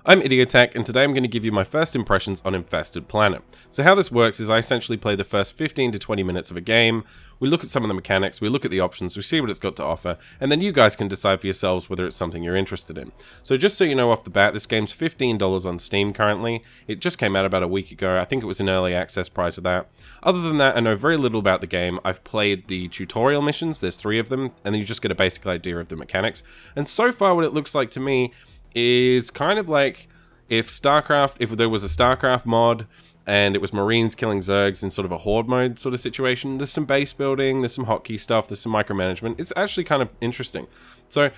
I'm Idiotech, and today I'm going to give you my first impressions on Infested Planet. So how this works is I essentially play the first 15 to 20 minutes of a game, we look at some of the mechanics, we look at the options, we see what it's got to offer, and then you guys can decide for yourselves whether it's something you're interested in. So just so you know off the bat, this game's $15 on Steam currently. It just came out about a week ago. I think it was in early access prior to that. Other than that, I know very little about the game. I've played the tutorial missions, there's 3 of them, and then you just get a basic idea of the mechanics. And so far what it looks like to me is kind of like if there was a StarCraft mod and it was Marines killing Zergs in sort of a horde mode sort of situation. There's some base building, there's some hotkey stuff, there's some micromanagement. It's actually kind of interesting. So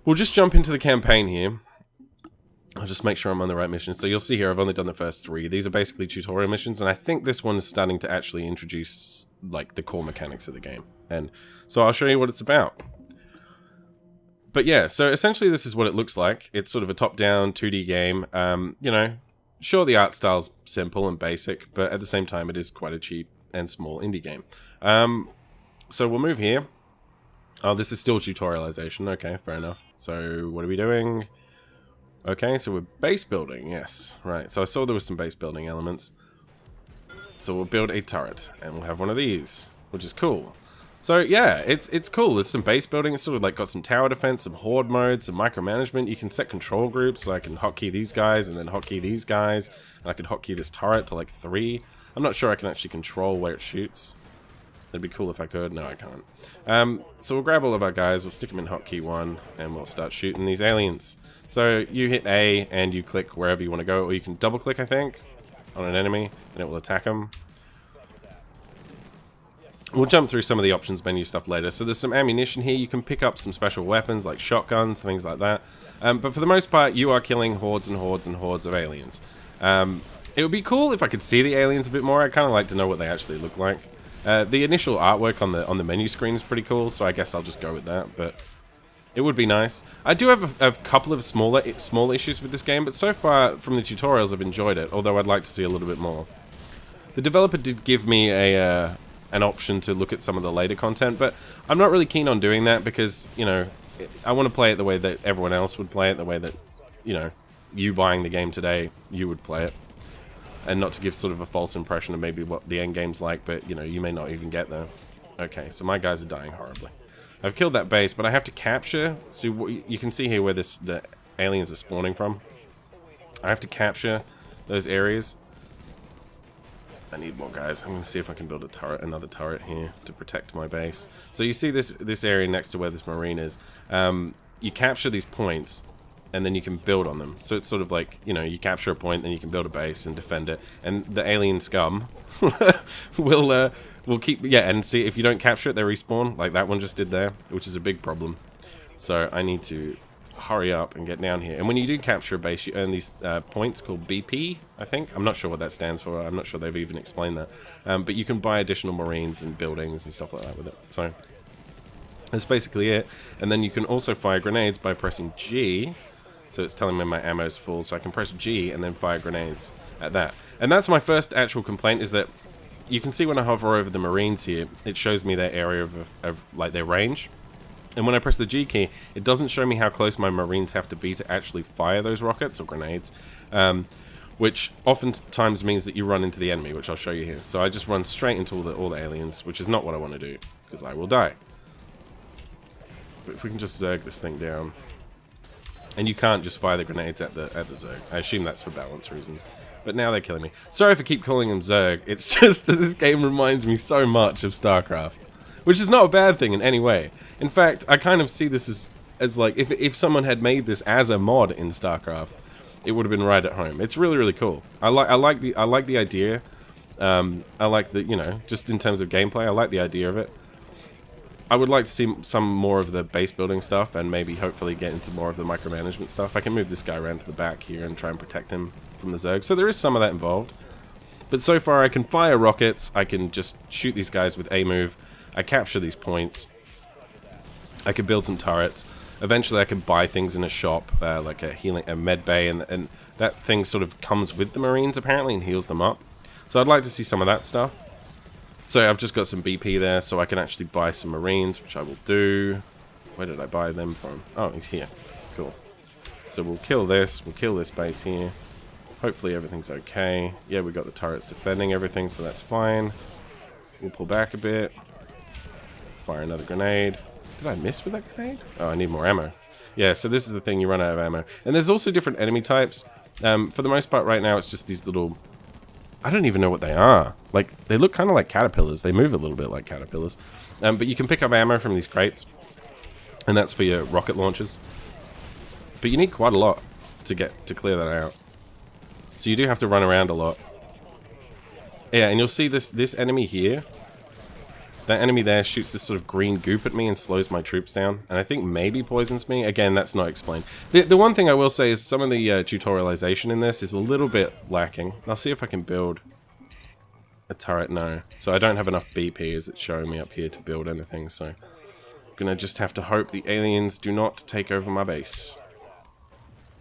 we'll just jump into the campaign here. I'll just make sure I'm on the right mission. So you'll see here I've only done the first 3. These are basically tutorial missions, and I think this one's starting to actually introduce like the core mechanics of the game. And so I'll show you what it's about. But yeah, so essentially this is what it looks like. It's sort of a top-down 2D game. You know, sure, the art style's simple and basic, but at the same time it is quite a cheap and small indie game. So we'll move here. Oh, this is still tutorialization. Okay, fair enough. So what are we doing? Okay, so we're base building. Yes, right. So I saw there was some base building elements. So we'll build a turret, and we'll have one of these, which is cool. So yeah, it's cool. There's some base building. It's sort of like got some tower defense, some horde mode, some micromanagement. You can set control groups, so I can hotkey these guys and then hotkey these guys, and I can hotkey this turret to like 3. I'm not sure I can actually control where it shoots. It'd be cool if I could. No, I can't. So we'll grab all of our guys. We'll stick them in hotkey 1, and we'll start shooting these aliens. So you hit A and you click wherever you want to go, or you can double click, I think, on an enemy, and it will attack them. We'll jump through some of the options menu stuff later. So there's some ammunition here. You can pick up some special weapons like shotguns, things like that. But for the most part, you are killing hordes and hordes and hordes of aliens. It would be cool if I could see the aliens a bit more. I'd kind of like to know what they actually look like. The initial artwork on the menu screen is pretty cool, so I guess I'll just go with that. But it would be nice. I do have a couple of small issues with this game, but so far from the tutorials I've enjoyed it, although I'd like to see a little bit more. The developer did give me an option to look at some of the later content, but I'm not really keen on doing that because, you know, I want to play it the way that everyone else would play it, the way that, you know, you buying the game today, you would play it, and not to give sort of a false impression of maybe what the end game's like, but, you know, you may not even get there. Okay, so my guys are dying horribly. I've killed that base, but I have to capture, so you can see here where the aliens are spawning from. I have to capture those areas. I need more guys. I'm going to see if I can build a turret, another turret here to protect my base. So you see this area next to where this marine is. You capture these points, and then you can build on them. So it's sort of like, you know, you capture a point, then you can build a base and defend it. And the alien scum will keep, yeah, and see if you don't capture it, they respawn, like that one just did there, which is a big problem. So I need to hurry up and get down here. And when you do capture a base, you earn these points called BP, I think. I'm not sure what that stands for. I'm not sure they've even explained that. But you can buy additional marines and buildings and stuff like that with it. So that's basically it. And then you can also fire grenades by pressing G. So it's telling me my ammo's full, so I can press G and then fire grenades at that. And that's my first actual complaint, is that you can see when I hover over the marines here, it shows me their area of like their range. And when I press the G key, it doesn't show me how close my marines have to be to actually fire those rockets or grenades, which oftentimes means that you run into the enemy, which I'll show you here. So I just run straight into all the aliens, which is not what I want to do, because I will die. But if we can just zerg this thing down. And you can't just fire the grenades at the zerg. I assume that's for balance reasons. But now they're killing me. Sorry if I keep calling them zerg. It's just that this game reminds me so much of StarCraft. Which is not a bad thing in any way. In fact, I kind of see this as like, if someone had made this as a mod in StarCraft, it would have been right at home. It's really, really cool. I like the idea. I like the, you know, just in terms of gameplay, I like the idea of it. I would like to see some more of the base building stuff, and maybe hopefully get into more of the micromanagement stuff. I can move this guy around to the back here and try and protect him from the Zerg. So there is some of that involved. But so far I can fire rockets, I can just shoot these guys with a move. I capture these points. I can build some turrets. Eventually I can buy things in a shop, like a med bay, and that thing sort of comes with the marines apparently and heals them up. So I'd like to see some of that stuff. So I've just got some BP there, so I can actually buy some marines, which I will do. Where did I buy them from? Oh, he's here. Cool. So we'll kill this. We'll kill this base here. Hopefully everything's okay. Yeah, we got the turrets defending everything, so that's fine. We'll pull back a bit. Fire another grenade. Did I miss with that grenade? Oh, I need more ammo. Yeah, so this is the thing, you run out of ammo. And there's also different enemy types. For the most part right now, it's just these little... I don't even know what they are. Like, they look kind of like caterpillars. They move a little bit like caterpillars. But you can pick up ammo from these crates. And that's for your rocket launchers. But you need quite a lot to clear that out. So you do have to run around a lot. Yeah, and you'll see this enemy here. That enemy there shoots this sort of green goop at me and slows my troops down. And I think maybe poisons me. Again, that's not explained. The one thing I will say is some of the tutorialization in this is a little bit lacking. I'll see if I can build a turret. No. So I don't have enough BP as it's showing me up here to build anything. So I'm going to just have to hope the aliens do not take over my base.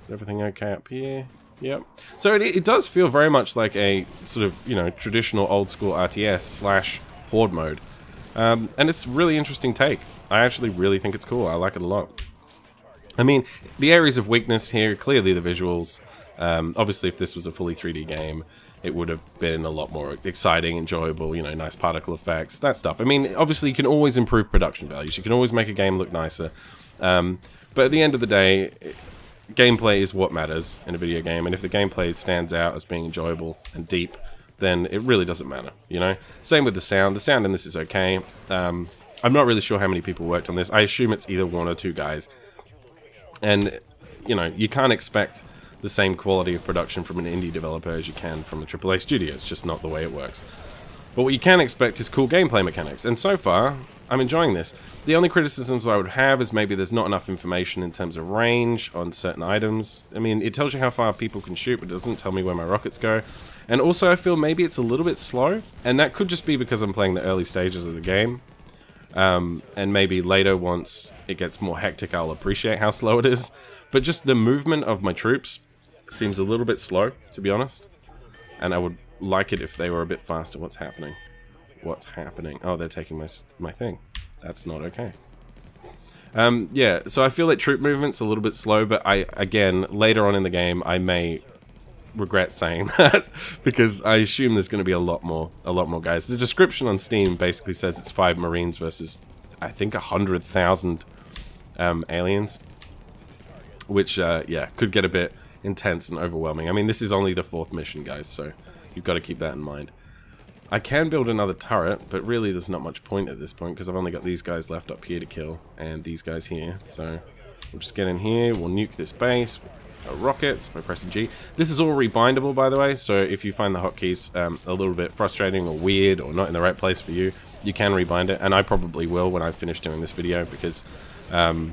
Is everything okay up here? Yep. So it does feel very much like a sort of, you know, traditional old school RTS slash horde mode. And it's a really interesting take. I actually really think it's cool. I like it a lot. I mean, the areas of weakness here, clearly the visuals. Obviously, if this was a fully 3D game, it would have been a lot more exciting, enjoyable, you know, nice particle effects, that stuff. I mean, obviously, you can always improve production values. You can always make a game look nicer. But at the end of the day, gameplay is what matters in a video game. And if the gameplay stands out as being enjoyable and deep, then it really doesn't matter, you know? Same with the sound. The sound in this is okay. I'm not really sure how many people worked on this. I assume it's either one or two guys. And, you know, you can't expect the same quality of production from an indie developer as you can from a AAA studio. It's just not the way it works. But what you can expect is cool gameplay mechanics. And so far, I'm enjoying this. The only criticisms I would have is maybe there's not enough information in terms of range on certain items. I mean, it tells you how far people can shoot, but it doesn't tell me where my rockets go. And also, I feel maybe it's a little bit slow. And that could just be because I'm playing the early stages of the game. And maybe later, once it gets more hectic, I'll appreciate how slow it is. But just the movement of my troops seems a little bit slow, to be honest. And I would like it if they were a bit faster. What's happening? What's happening? Oh, they're taking my thing. That's not okay. Yeah, so I feel like troop movement's a little bit slow, but again, later on in the game, I may regret saying that because I assume there's going to be a lot more guys. The description on Steam basically says it's 5 Marines versus, I think, 100,000 aliens, which, yeah, could get a bit intense and overwhelming. I mean, this is only the 4th mission, guys, so you've got to keep that in mind. I can build another turret, but really there's not much point at this point because I've only got these guys left up here to kill and these guys here. So we'll just get in here, we'll nuke this base, rockets by pressing G. This is all rebindable, by the way, so if you find the hotkeys a little bit frustrating or weird or not in the right place for you, you can rebind it, and I probably will when I finish doing this video because I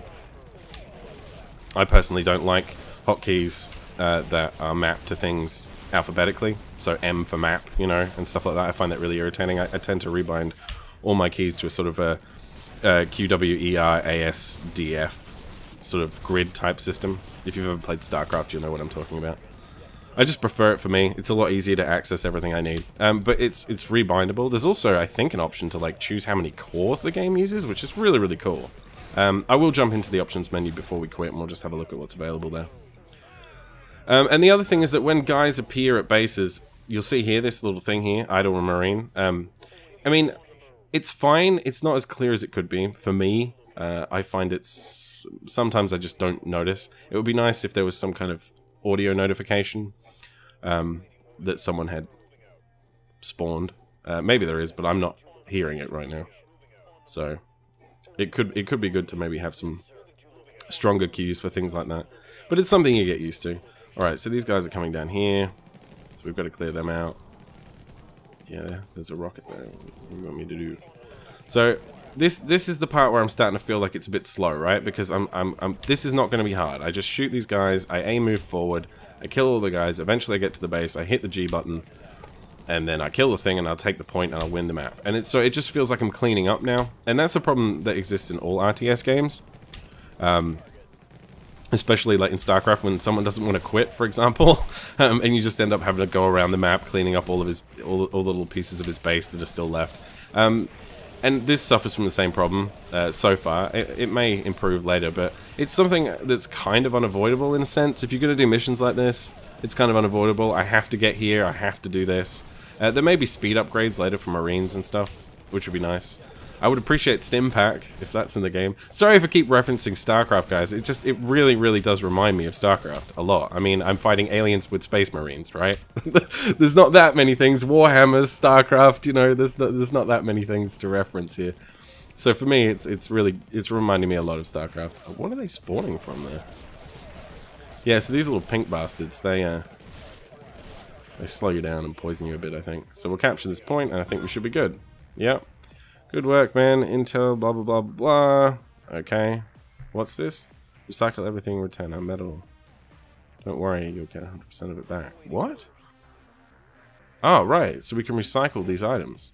personally don't like hotkeys that are mapped to things alphabetically, so M for map, you know, and stuff like that. I find that really irritating. I tend to rebind all my keys to a sort of a QWERASDF sort of grid type system. If you've ever played StarCraft, you'll know what I'm talking about. I just prefer it for me. It's a lot easier to access everything I need. But it's rebindable. There's also, I think, an option to like choose how many cores the game uses, which is really, really cool. I will jump into the options menu before we quit, and we'll just have a look at what's available there. And the other thing is that when guys appear at bases, you'll see here, this little thing here, Idle Marine. I mean, it's fine. It's not as clear as it could be. For me, I find it's... Sometimes I just don't notice. It would be nice if there was some kind of audio notification that someone had spawned. Maybe there is, but I'm not hearing it right now. So, it could be good to maybe have some stronger cues for things like that. But it's something you get used to. Alright, so these guys are coming down here. So we've got to clear them out. Yeah, there's a rocket there. What do you want me to do? So, this is the part where I'm starting to feel like it's a bit slow, right? Because this is not going to be hard. I just shoot these guys, I aim, move forward, I kill all the guys, eventually I get to the base, I hit the G button, and then I kill the thing and I'll take the point and I'll win the map. And so it just feels like I'm cleaning up now. And that's a problem that exists in all RTS games. Especially like in StarCraft when someone doesn't want to quit, for example, and you just end up having to go around the map cleaning up all the little pieces of his base that are still left. And And this suffers from the same problem so far. It may improve later, but it's something that's kind of unavoidable in a sense. If you're going to do missions like this, it's kind of unavoidable. I have to get here, I have to do this. There may be speed upgrades later for Marines and stuff, which would be nice. I would appreciate Stim Pack, if that's in the game. Sorry if I keep referencing StarCraft, guys. It really, really does remind me of StarCraft a lot. I mean, I'm fighting aliens with Space Marines, right? There's not that many things. Warhammers, StarCraft, you know, there's not that many things to reference here. So for me, it's reminding me a lot of StarCraft. What are they spawning from there? Yeah, so these little pink bastards, they slow you down and poison you a bit, I think. So we'll capture this point, and I think we should be good. Yep. Good work, man. Intel, blah, blah, blah, blah. Okay. What's this? Recycle everything, return our metal. Don't worry, you'll get 100% of it back. What? Oh, right. So we can recycle these items.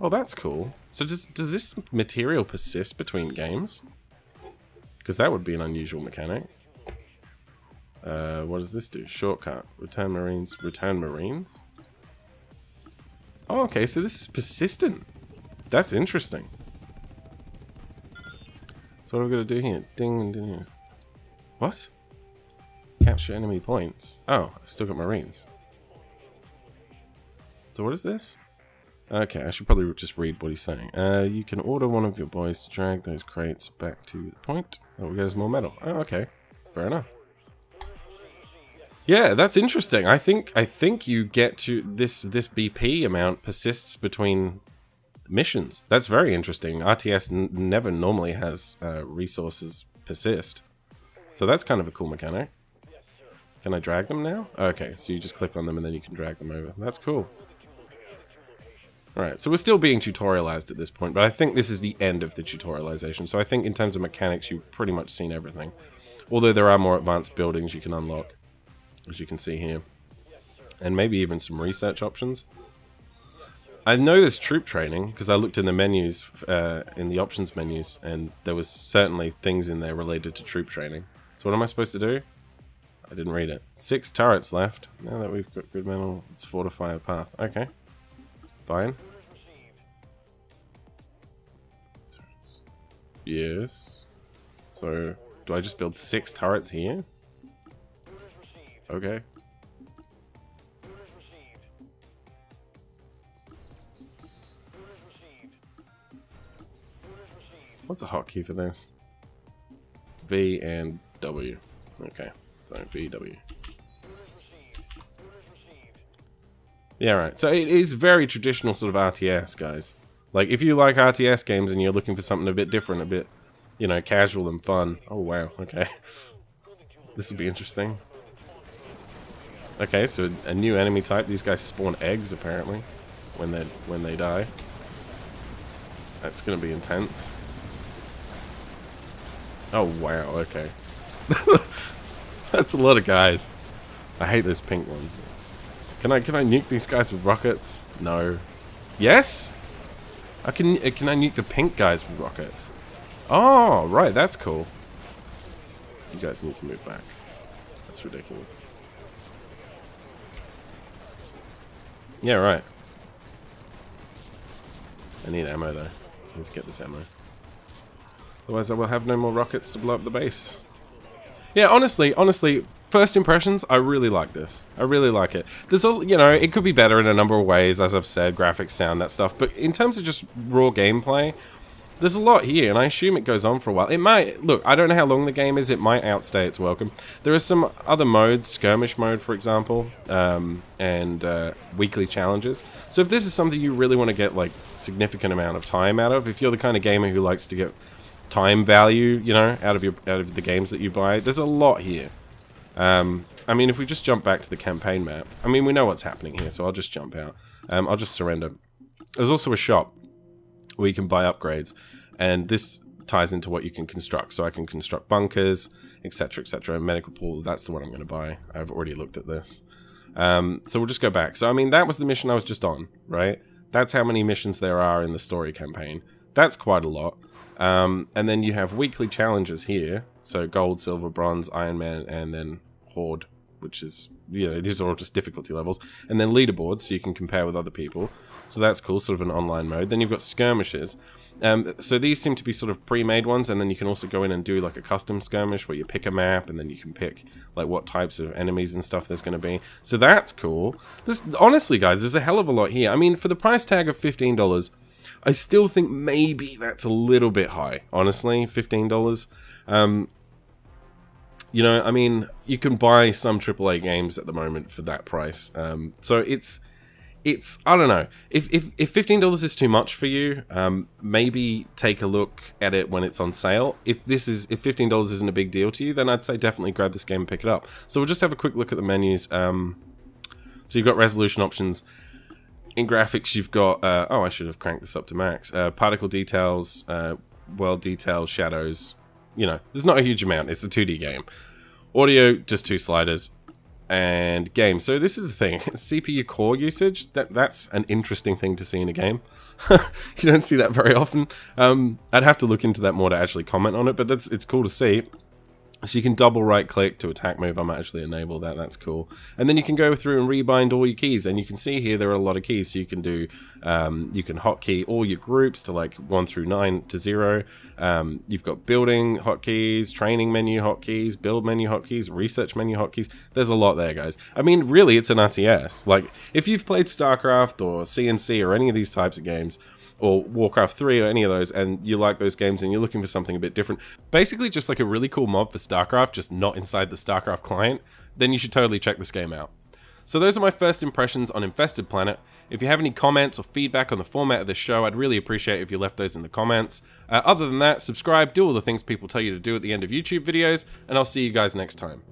Oh, that's cool. So does this material persist between games? Because that would be an unusual mechanic. What does this do? Shortcut. Return Marines. Return Marines? Oh, okay. So this is persistent. That's interesting. So what are we going to do here? Ding, ding. What? Capture enemy points. Oh, I've still got Marines. So what is this? Okay, I should probably just read what he's saying. You can order one of your boys to drag those crates back to the point. That will get us more metal. Oh, okay. Fair enough. Yeah, that's interesting. I think you get to this BP amount persists between missions. That's very interesting. RTS never normally has resources persist. So that's kind of a cool mechanic. Can I drag them now? Okay, so you just click on them and then you can drag them over. That's cool. Alright, so we're still being tutorialized at this point, but I think this is the end of the tutorialization. So I think in terms of mechanics, you've pretty much seen everything. Although there are more advanced buildings you can unlock, as you can see here. And maybe even some research options. I know there's troop training, because I looked in the menus, in the options menus, and there was certainly things in there related to troop training. So what am I supposed to do? I didn't read it. 6 turrets left. Now that we've got good metal, let's fortify a path. Okay. Fine. Yes. So, do I just build 6 turrets here? Okay. What's the hotkey for this? V and W. Okay, so V, W. Yeah, right. So it is very traditional sort of RTS, guys. Like, if you like RTS games and you're looking for something a bit different, a bit, you know, casual and fun. Oh, wow. Okay. This will be interesting. Okay, so a new enemy type. These guys spawn eggs, apparently, when they die. That's going to be intense. Oh, wow. Okay. That's a lot of guys. I hate those pink ones. Can I nuke these guys with rockets? No. Yes? Can I nuke the pink guys with rockets? Oh, right, that's cool. You guys need to move back. That's ridiculous. Yeah, right. I need ammo though. Let's get this ammo. Otherwise I will have no more rockets to blow up the base. Yeah, honestly, first impressions, I really like this. I really like it. There's a, you know, it could be better in a number of ways, as I've said, graphics, sound, that stuff. But in terms of just raw gameplay, there's a lot here, and I assume it goes on for a while. It might, look, I don't know how long the game is. It might outstay its welcome. There are some other modes, skirmish mode, for example, and weekly challenges. So if this is something you really want to get, like, significant amount of time out of, if you're the kind of gamer who likes to get time value, you know, out of the games that you buy, there's a lot here. I mean, if we just jump back to the campaign map, I mean, we know what's happening here, so I'll just jump out. I'll just surrender. There's also a shop where you can buy upgrades, and this ties into what you can construct. So I can construct bunkers, etc., etc. Medical pool, that's the one I'm going to buy. I've already looked at this. So we'll just go back. So, I mean, that was the mission I was just on, right? That's how many missions there are in the story campaign. That's quite a lot. And then you have weekly challenges here. So gold, silver, bronze, Iron Man, and then Horde, which is, you know, these are all just difficulty levels. And then leaderboards, so you can compare with other people. So that's cool, sort of an online mode. Then you've got skirmishes. So these seem to be sort of pre-made ones, and then you can also go in and do like a custom skirmish where you pick a map, and then you can pick like what types of enemies and stuff there's going to be. So that's cool. Honestly, guys, there's a hell of a lot here. I mean, for the price tag of $15, I still think maybe that's a little bit high. Honestly, $15. You know, I mean, you can buy some AAA games at the moment for that price. So it's I don't know. If $15 is too much for you, maybe take a look at it when it's on sale. If $15 isn't a big deal to you, then I'd say definitely grab this game and pick it up. So we'll just have a quick look at the menus. So you've got resolution options. In graphics, you've got oh, I should have cranked this up to max. Particle details, world details, shadows. You know, there's not a huge amount. It's a 2D game. Audio, just 2 sliders. And game. So this is the thing. CPU core usage, that's an interesting thing to see in a game. You don't see that very often. I'd have to look into that more to actually comment on it, but it's cool to see. So you can double right click to attack move. I might actually enable that. That's cool. And then you can go through and rebind all your keys. And you can see here there are a lot of keys. So you can do, you can hotkey all your groups to like 1 through 9 to 0. You've got building hotkeys, training menu hotkeys, build menu hotkeys, research menu hotkeys. There's a lot there, guys. I mean, really, it's an RTS. Like, if you've played StarCraft or CNC or any of these types of games, or Warcraft 3 or any of those, and you like those games and you're looking for something a bit different, basically just like a really cool mod for StarCraft, just not inside the StarCraft client, then you should totally check this game out. So those are my first impressions on Infested Planet. If you have any comments or feedback on the format of this show, I'd really appreciate if you left those in the comments. Other than that, subscribe, do all the things people tell you to do at the end of YouTube videos, and I'll see you guys next time.